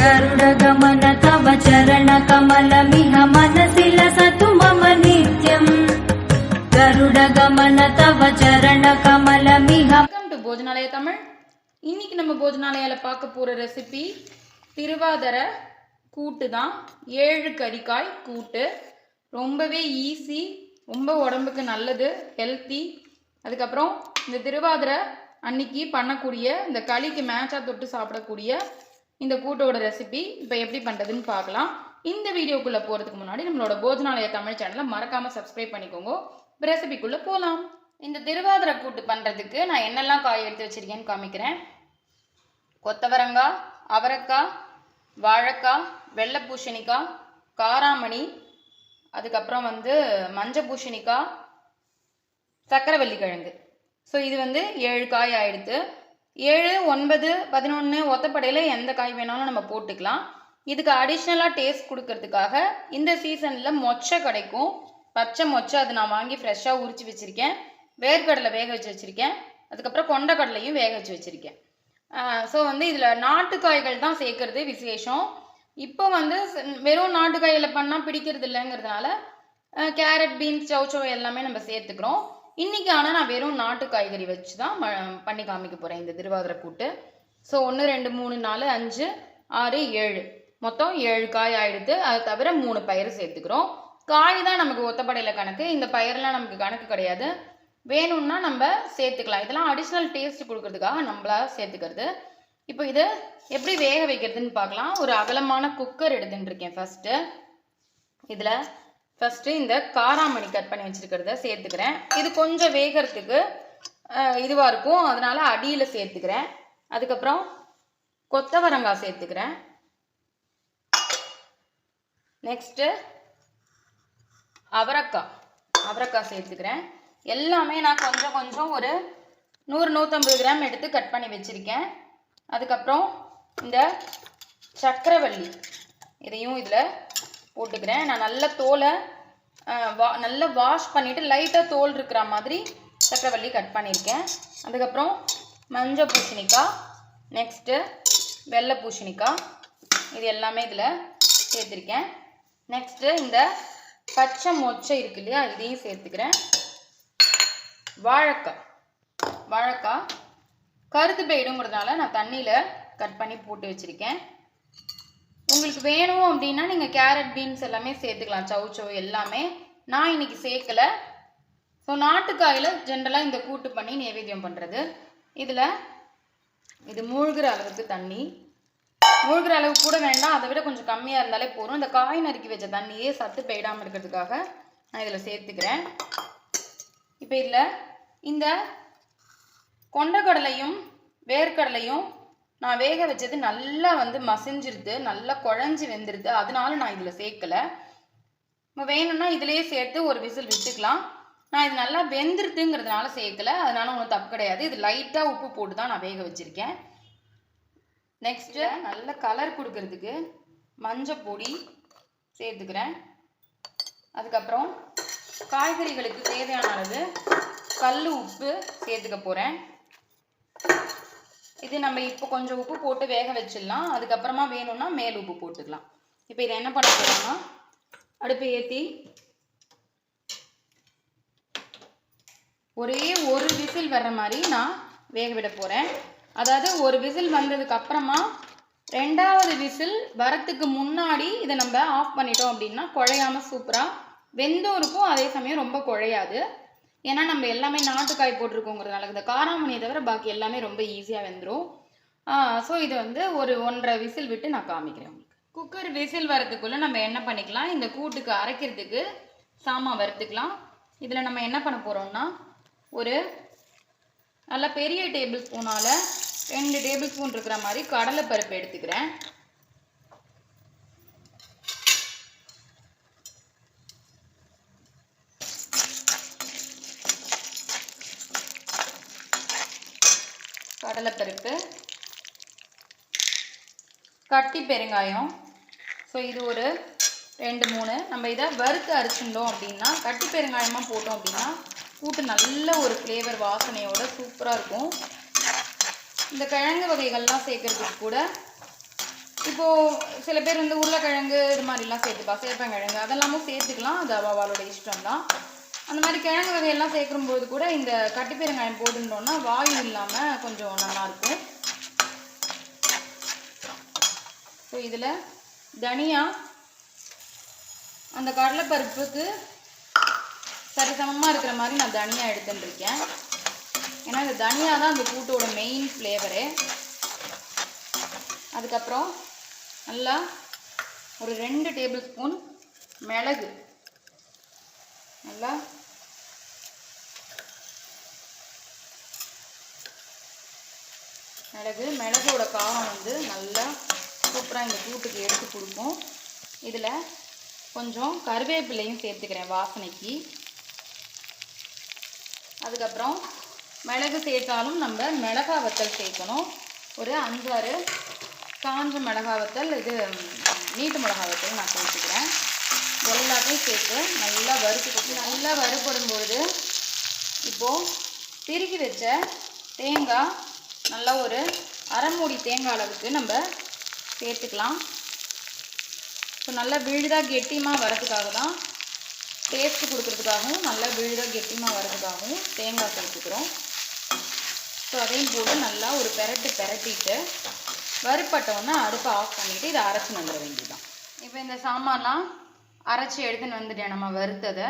गरुडगमन तव चरणकमलमिह मनसि लसतु मम नित्यम् गरुडगमन तव चरणकमलमिह। Welcome to Bhojanalaya Tamil. இன்னைக்கு நம்ம போஜனாலயால பார்க்க போற ரெசிபி திருவாதிரை கூட்டு தான். 7 கறிக்காய் கூட்டு. ரொம்பவே ஈஸி, ரொம்ப உடம்புக்கு நல்லது, ஹெல்த்தி. அதுக்கப்புறம் இந்த திருவாதிரை அன்னைக்கு பண்ணக்கூடிய இந்த களிக்கு மேட்சாக தொட்டு சாப்பிடக்கூடிய இந்த கூட்டோட ரெசிபி இப்போ எப்படி பண்ணுறதுன்னு பார்க்கலாம். இந்த வீடியோக்குள்ளே போகிறதுக்கு முன்னாடி நம்மளோட போஜனாலயா தமிழ் சேனலை மறக்காமல் சப்ஸ்கிரைப் பண்ணிக்கோங்க. இப்போ ரெசிபிக்குள்ளே போகலாம். இந்த திருவாதிரை கூட்டு பண்ணுறதுக்கு நான் என்னெல்லாம் காய் எடுத்து வச்சுருக்கேன்னு காமிக்கிறேன். கொத்தவரங்காய், அவரைக்காய், வாழைக்காய், வெள்ளை பூசணிக்காய், காராமணி, அதுக்கப்புறம் மஞ்சள் பூசணிக்காய், சக்கரவள்ளி கிழங்கு. ஸோ இது 7 காய் ஆயிடுத்து. 7, 9, 11 ஒத்தப்படையில் எந்த காய் வேணாலும் நம்ம போட்டுக்கலாம். இதுக்கு அடிஷ்னலாக டேஸ்ட் கொடுக்கறதுக்காக இந்த சீசனில் மொச்சை கிடைக்கும், பச்சை மொச்சை. அது நான் வாங்கி ஃப்ரெஷ்ஷாக உரிச்சு வச்சுருக்கேன். வேர்க்கடலை வேக வச்சு வச்சுருக்கேன். அதுக்கப்புறம் கொண்டைக்கடலையும் வேக வச்சு வச்சுருக்கேன். ஸோ இதில் நாட்டுக்காய்கள் தான் சேர்க்கறது விசேஷம். இப்போ வெறும் நாட்டுக்காயில் பண்ணால் பிடிக்கிறது இல்லைங்கிறதுனால கேரட், பீன்ஸ், சௌச்சோ எல்லாமே நம்ம சேர்த்துக்கிறோம். இன்றைக்கி ஆனால் நான் வெறும் நாட்டு காய்கறி வச்சு தான் பண்ணி காமிக்க போகிறேன் இந்த திருவாதிரை கூட்டு. ஸோ 1, 2, 3, 4, 5, 6, 7 மொத்தம் 7 காய் ஆகிடுது. அது தவிர 3 பயிர் சேர்த்துக்கிறோம். காய் தான் நமக்கு ஒத்தப்படையில் கணக்கு, இந்த பயிரெலாம் நமக்கு கணக்கு கிடையாது. வேணும்னா நம்ம சேர்த்துக்கலாம். இதெல்லாம் அடிஷ்னல் டேஸ்ட் கொடுக்கறதுக்காக நம்மளா சேர்த்துக்கிறது. இப்போ இதை எப்படி வேக வைக்கிறதுன்னு பார்க்கலாம். ஒரு அகலமான குக்கர் எடுத்துட்டு இருக்கேன். இதில் ஃபஸ்ட்டு இந்த காராமணி கட் பண்ணி வச்சுருக்கிறத சேர்த்துக்கிறேன். இது கொஞ்சம் வேகிறதுக்கு இதுவாக இருக்கும், அதனால் அடியில் சேர்த்துக்கிறேன். அதுக்கப்புறம் கொத்தவரங்காய் சேர்த்துக்கிறேன். நெக்ஸ்ட்டு அவரைக்காய் சேர்த்துக்கிறேன். எல்லாமே நான் கொஞ்சம் ஒரு 100-150 கிராம் எடுத்து கட் பண்ணி வச்சுருக்கேன். அதுக்கப்புறம் இந்த சக்கரவள்ளி இதையும் இதில் போட்டுக்கிறேன். நான் நல்ல தோலை நல்லா வாஷ் பண்ணிவிட்டு லைட்டாக தோல் இருக்கிற மாதிரி சக்கரவள்ளி கட் பண்ணியிருக்கேன். அதுக்கப்புறம் மஞ்சள் பூசணிக்காய், நெக்ஸ்ட்டு வெள்ளை பூசணிக்காய், இது எல்லாமே இதில் சேர்த்துருக்கேன். நெக்ஸ்ட்டு இந்த பச்சை மொச்சை இருக்கு இல்லையா, இதையும் சேர்த்துக்கிறேன். வாழைக்காய் கருத்து போயிடுங்கிறதுனால நான் தண்ணியில் கட் பண்ணி போட்டு வச்சுருக்கேன். உங்களுக்கு வேணும் அப்படின்னா நீங்கள் கேரட், பீன்ஸ் எல்லாமே சேர்த்துக்கலாம், சௌச்சோ எல்லாமே. நான் இன்னைக்கு சேர்க்கலை. ஸோ நாட்டுக்காயில் ஜென்ரலாக இந்த கூட்டு பண்ணி நைவேத்தியம் பண்ணுறது. இதில் இது மூழ்கிற அளவுக்கு தண்ணி, மூழ்கிற அளவுக்கு கூட வேண்டாம், அதை விட கொஞ்சம் கம்மியாக இருந்தாலே போதும். இந்த காய் நறுக்கி வச்ச தண்ணியே சத்து போயிடாமல் இருக்கிறதுக்காக நான் இதில் சேர்த்துக்கிறேன். இப்போ இதில் இந்த கொண்டைக்கடலையும் வேர்க்கடலையும் நான் வேக வச்சது நல்லா மசிஞ்சிருது, நல்லா குழஞ்சி வெந்துருது, அதனால நான் இதில் சேர்க்கலை. நம்ம வேணும்னா இதிலேயே சேர்த்து ஒரு விசில் விட்டுக்கலாம். நான் இது நல்லா வெந்துருதுங்கிறதுனால சேர்க்கலை, அதனால ஒன்றும் தப்பு கிடையாது. இது லைட்டாக உப்பு போட்டு தான் நான் வேக வச்சுருக்கேன். நெக்ஸ்ட்டு நல்ல கலர் கொடுக்கறதுக்கு மஞ்சள் பொடி சேர்த்துக்கிறேன். அதுக்கப்புறம் காய்கறிகளுக்கு தேவையான அளவு கல் உப்பு சேர்த்துக்க போகிறேன். இது நம்ம இப்போ கொஞ்சம் உப்பு போட்டு வேக வச்சிடலாம். அதுக்கப்புறமா வேணும்னா மேல் உப்பு போட்டுக்கலாம். இப்போ இதை என்ன பண்ண போகிறோம்னா, அடுப்பை ஏற்றி ஒரே ஒரு விசில் வர்ற மாதிரி நான் வேக விட போகிறேன். அதாவது ஒரு விசில் வந்ததுக்கு அப்புறமா 2வது விசில் வரத்துக்கு முன்னாடி இதை நம்ம ஆஃப் பண்ணிட்டோம் அப்படின்னா குழையாமல் சூப்பராக வெந்தும் இருக்கும், அதே சமயம் ரொம்ப குழையாது. ஏன்னா நம்ம எல்லாமே நாட்டுக்காய் போட்டிருக்கோங்கிறதுனால இந்த காராமணியை தவிர பாக்கி எல்லாமே ரொம்ப ஈஸியாக வெந்துடும். ஸோ இது ஒரு 1.5 விசில் விட்டு நான் காமிக்கிறேன் உங்களுக்கு. குக்கர் விசில் வரதுக்குள்ளே நம்ம என்ன பண்ணிக்கலாம், இந்த கூட்டுக்கு அரைக்கிறதுக்கு சாமான் வறுத்துக்கலாம். இதில் நம்ம என்ன பண்ண போகிறோம்னா, ஒரு நல்ல பெரிய டேபிள் ஸ்பூனால் 2 டேபிள் ஸ்பூன் இருக்கிற மாதிரி கடலைப்பருப்பு எடுத்துக்கிறேன். கடலைப்பருப்பு, கட்டி பெருங்காயம். ஸோ இது ஒரு 2-3. நம்ம இதை வறுத்து அரைச்சிட்டோம் அப்படின்னா, கட்டி பெருங்காயமாக போட்டோம் அப்படின்னா கூட்டு நல்ல ஒரு ஃப்ளேவர் வாசனையோட சூப்பராக இருக்கும். இந்த கிழங்கு வகைகள்லாம் சேர்க்கறதுக்கு கூட இப்போது சில பேர் வந்து உருளைக்கிழங்கு இது மாதிரிலாம் சேர்த்துப்பா, சேப்பங்கிழங்கு அதெல்லாமும் சேர்த்துக்கலாம், அது அவளோட இஷ்டம் தான். அந்த மாதிரி கிழங்கு வகையெல்லாம் சேர்க்கும்போது கூட இந்த கட்டிப்பெருங்காயம் போட்டுட்டோம்னா வாயு இல்லாமல் கொஞ்சம் நல்லாயிருக்கும். ஸோ இதில் தனியா அந்த கடலைப்பருப்புக்கு சரிசமமாக இருக்கிற மாதிரி நான் தனியா எடுத்துட்டுருக்கேன். ஏன்னா இந்த தனியா தான் அந்த கூட்டோட மெயின் ஃப்ளேவரு. அதுக்கப்புறம் நல்லா ஒரு 2 டேபிள் ஸ்பூன் மிளகு, நல்லா மிளகோட காரம் வந்து நல்லா சூப்பராக இந்த கூட்டுக்கு எடுத்து கொடுக்கும். இதில் கொஞ்சம் கருவேப்பிலையும் சேர்த்துக்கிறேன் வாசனைக்கு. அதுக்கப்புறம் மிளகு சேர்த்தாலும் நம்ம மிளகா வத்தல் சேர்க்கணும். ஒரு 5-6 காஞ்ச மிளகா வத்தல், இது நீட்டு மிளகா வத்தல் நான் சேர்த்துக்கிறேன். எல்லாத்தையும் சேர்த்து நல்லா நல்லா வறுபடும் பொழுது இப்போது திருகி வச்ச தேங்காய் நல்லா ஒரு அரை மூடி தேங்காய் அளவுக்கு நம்ம சேர்த்துக்கலாம். ஸோ நல்லா விழுதாக கெட்டியமாக வரதுக்காக தான், டேஸ்ட்டு கொடுக்குறதுக்காகவும் நல்லா விழுதாக கெட்டியமாக வரதுக்காகவும் தேங்காய் சேர்த்துக்கிறோம். ஸோ அதையும் போட்டு நல்லா ஒரு பெரட்டிட்டு வறுப்பட்டோன்னா அடுப்பை ஆஃப் பண்ணிவிட்டு இதை அரைச்சி வந்துட வேண்டியதுதான். இப்போ இந்த சாமான்லாம் அரைச்சி எடுத்துன்னு வந்துட்டேன் நம்ம வறுத்ததை.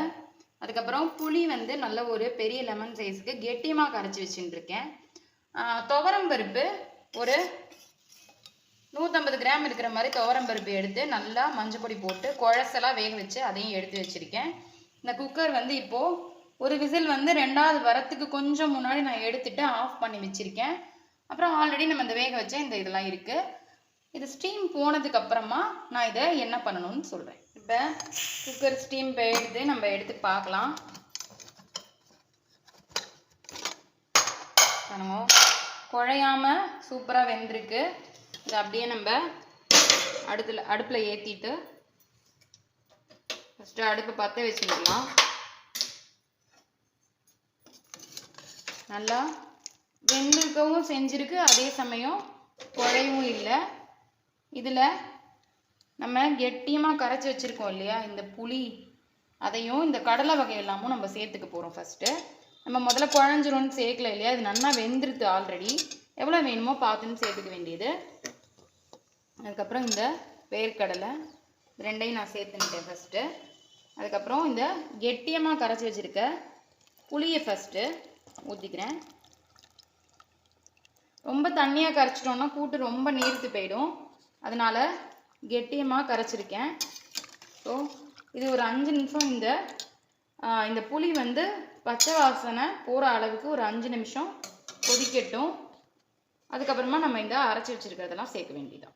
அதுக்கப்புறம் புளி வந்து நல்ல ஒரு பெரிய லெமன் சைஸுக்கு கெட்டியமாக கரைச்சி வச்சுட்டுருக்கேன். துவரம்பருப்பு ஒரு 150 கிராம் இருக்கிற மாதிரி துவரம்பருப்பு எடுத்து நல்லா மஞ்சள் பொடி போட்டு குழசெல்லாம் வேக வச்சு அதையும் எடுத்து வச்சுருக்கேன். இந்த குக்கர் வந்து இப்போது ஒரு விசில் வந்து 2வது வரத்துக்கு கொஞ்சம் முன்னாடி நான் எடுத்துகிட்டு ஆஃப் பண்ணி வச்சுருக்கேன். அப்புறம் ஆல்ரெடி நம்ம இந்த வேக வச்ச இந்த இதெல்லாம் இருக்குது. இது ஸ்டீம் போனதுக்கு அப்புறமா நான் இதை என்ன பண்ணணும்னு சொல்கிறேன். இப்போ குக்கர் ஸ்டீம் போயிடுது, நம்ம எடுத்து பார்க்கலாம். குழையாமல் சூப்பராக வெந்திருக்கு. இதை அப்படியே நம்ம அடுப்பில் ஏற்றிட்டு ஃபஸ்ட்டு அடுப்பை பற்ற வச்சுக்கலாம். நல்லா வெந்திருக்கவும் செஞ்சுருக்கு, அதே சமயம் குழையவும் இல்லை. இதில் நம்ம கெட்டியமாக கரைச்சி வச்சுருக்கோம் இல்லையா இந்த புளி, அதையும் இந்த கடலை வகை எல்லாமும் நம்ம சேர்த்துக்க போகிறோம். ஃபஸ்ட்டு நம்ம முதல்ல குழஞ்சிரும்னு சேர்க்கல இல்லையா, இது நல்லா வெந்துருது ஆல்ரெடி. எவ்வளோ வேணுமோ பார்த்துன்னு சேர்த்துக்க வேண்டியது. அதுக்கப்புறம் இந்த வேர்க்கடலை 2ஐயும் நான் சேர்த்துக்கிட்டேன் ஃபஸ்ட்டு. அதுக்கப்புறம் இந்த கெட்டியமாக கரைச்சி வச்சுருக்க புளியை ஃபஸ்ட்டு ஊற்றிக்கிறேன். ரொம்ப தண்ணியாக கரைச்சிட்டோன்னா கூட்டு ரொம்ப நீர்த்து போயிடும், அதனால் கெட்டியமாக கரைச்சிருக்கேன். ஸோ இது ஒரு 5 நிமிஷம் இந்த புளி வந்து பச்சை வாசனை போகிற அளவுக்கு ஒரு 5 நிமிஷம் கொதிக்கட்டும். அதுக்கப்புறமா நம்ம இந்த அரைச்சி வச்சுருக்கிறதெல்லாம் சேர்க்க வேண்டியதான்.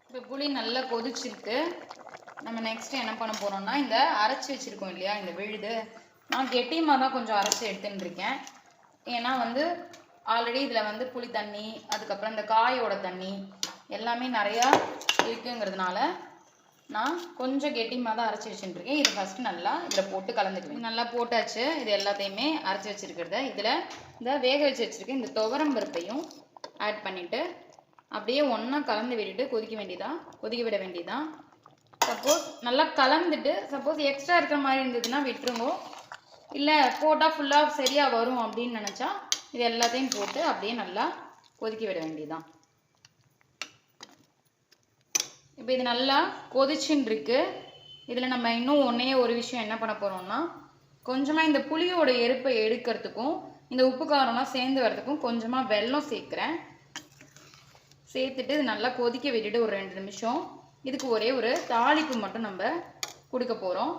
இப்போ புளி நல்லா கொதிச்சிருக்கு. நம்ம நெக்ஸ்ட்டு என்ன பண்ண போகிறோம்னா இந்த அரைச்சி வச்சுருக்கோம் இல்லையா இந்த விழுது, நான் கெட்டியமாக தான் கொஞ்சம் அரைச்சி எடுத்துன்னு இருக்கேன். ஏன்னா வந்து ஆல்ரெடி இதில் வந்து புளி தண்ணி, அதுக்கப்புறம் இந்த காயோட தண்ணி எல்லாமே நிறையா இருக்குங்கிறதுனால நான் கொஞ்சம் கெட்டியமாக தான் அரைச்சி வச்சுட்டுருக்கேன். இது ஃபஸ்ட்டு நல்லா இதில் போட்டு கலந்துக்குவேன். நல்லா போட்டாச்சு. இது எல்லாத்தையுமே அரைச்சி வச்சுருக்கிறத இதில் இந்த வேக வச்சு வச்சுருக்கேன் இந்த துவரம் பருப்பையும் ஆட் பண்ணிவிட்டு அப்படியே ஒன்றா கலந்து விட்டுட்டு கொதிக்க விட வேண்டியதான். சப்போஸ் நல்லா கலந்துட்டு சப்போஸ் எக்ஸ்ட்ரா இருக்கிற மாதிரி இருந்ததுன்னா விட்டுருங்கோ, இல்லை போட்டால் ஃபுல்லாக சரியாக வரும் அப்படின்னு நினச்சா இது எல்லாத்தையும் போட்டு அப்படியே நல்லா கொதிக்க விட வேண்டியதான். இப்போ இது நல்லா கொதிச்சுன்னு இருக்கு. இதில் நம்ம இன்னும் ஒரு விஷயம் என்ன பண்ண போகிறோம்னா, கொஞ்சமாக இந்த புளியோட எருப்பை எடுக்கிறதுக்கும் இந்த உப்பு காரம்லாம் சேர்ந்து வரதுக்கும் கொஞ்சமாக வெல்லம் சேர்க்குறேன். சேர்த்துட்டு இது நல்லா கொதிக்க விட்டுட்டு ஒரு 2 நிமிஷம் இதுக்கு ஒரு தாளிப்பு மட்டும் நம்ம கொடுக்க போகிறோம்.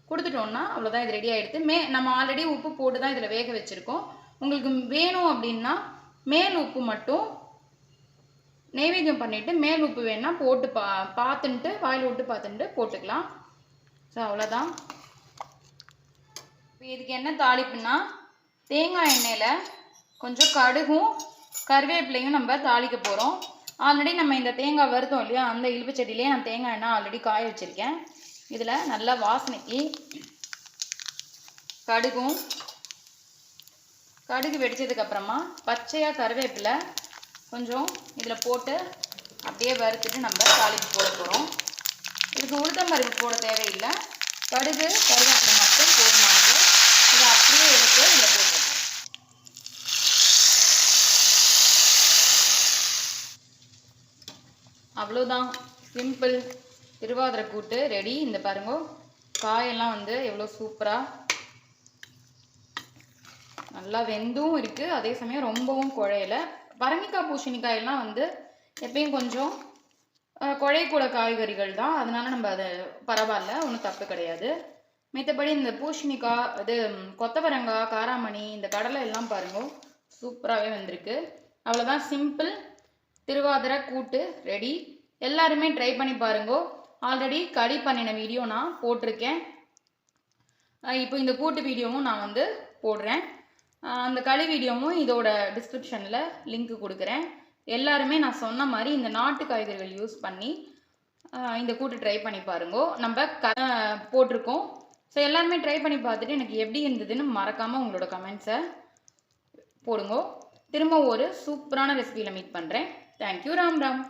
கொடுத்துட்டோம்னா அவ்வளோதான், இது ரெடி ஆகிடுது. நம்ம ஆல்ரெடி உப்பு போட்டு தான் இதில் வேக வச்சுருக்கோம். உங்களுக்கு வேணும் அப்படின்னா மேல் உப்பு மட்டும் நைவேத்தியம் பண்ணிவிட்டு மேல் உப்பு வேணா போட்டு பார்த்துட்டு வாயில் விட்டு பார்த்துட்டு போட்டுக்கலாம். ஸோ அவ்வளோதான். இப்போ இதுக்கு என்ன தாளிப்புன்னா, தேங்காய் எண்ணெயில் கொஞ்சம் கடுகும் கருவேப்பிலையும் நம்ம தாளிக்க போகிறோம். ஆல்ரெடி நம்ம இந்த தேங்காய் வறுத்தோம் இல்லையா, அந்த இழுப்பு சட்டிலேயே நான் தேங்காய் எண்ணெய் ஆல்ரெடி காய வச்சுருக்கேன். இதில் நல்லா வாசனைக்கு கடுகு வெடிச்சதுக்கப்புறமா பச்சையாக கருவேப்பிலை கொஞ்சம் இதில் போட்டு அப்படியே வறுத்துட்டு நம்ம தாளிப்பு போட போகிறோம். இதுக்கு உளுத்தம் பருப்பு போட தேவையில்லை, கடுகு கருவேப்பிலை மட்டும் போதுமானது. இதை அப்படியே எடுத்து இதில் போட்டுருக்கோம். அவ்வளோதான், சிம்பிள் திருவாதிரை கூட்டு ரெடி. இந்த பாருங்க, காயெல்லாம் வந்து எவ்வளோ சூப்பராக நல்லா வெந்தும் இருக்குது, அதே சமயம் ரொம்பவும் குழையலை. பரங்கிக்காய் பூசணிக்காயெல்லாம் வந்து எப்பயும் கொஞ்சம் குழையக்கூட காய்கறிகள் தான், அதனால நம்ம அதை பரவாயில்ல, ஒன்றும் தப்பு கிடையாது. மற்றபடி இந்த பூசணிக்காய், இது கொத்தவரங்காய், காராமணி, இந்த கடலை எல்லாம் பாருங்க சூப்பராகவே வந்திருக்கு. அவ்வளோதான், சிம்பிள் திருவாதிரை கூட்டு ரெடி. எல்லாருமே ட்ரை பண்ணி பாருங்க. ஆல்ரெடி களி பண்ணின வீடியோ நான் போட்டிருக்கேன், இப்போ இந்த கூட்டு வீடியோவும் நான் வந்து போடுறேன். அந்த களி வீடியோவும் இதோட டிஸ்கிரிப்ஷனில் லிங்க் கொடுக்குறேன். எல்லாருமே நான் சொன்ன மாதிரி இந்த நாட்டு காய்கறிகள் யூஸ் பண்ணி இந்த கூட்டு ட்ரை பண்ணி பாருங்க. நம்ம போட்டிருக்கோம். ஸோ எல்லாருமே ட்ரை பண்ணி பார்த்துட்டு எனக்கு எப்படி இருந்ததுன்னு மறக்காமல் உங்களோட கமெண்ட்ஸை போடுங்க. திரும்ப ஒரு சூப்பரான ரெசிபியில் மீட் பண்ணுறேன். தேங்க்யூ. ராம் ராம்.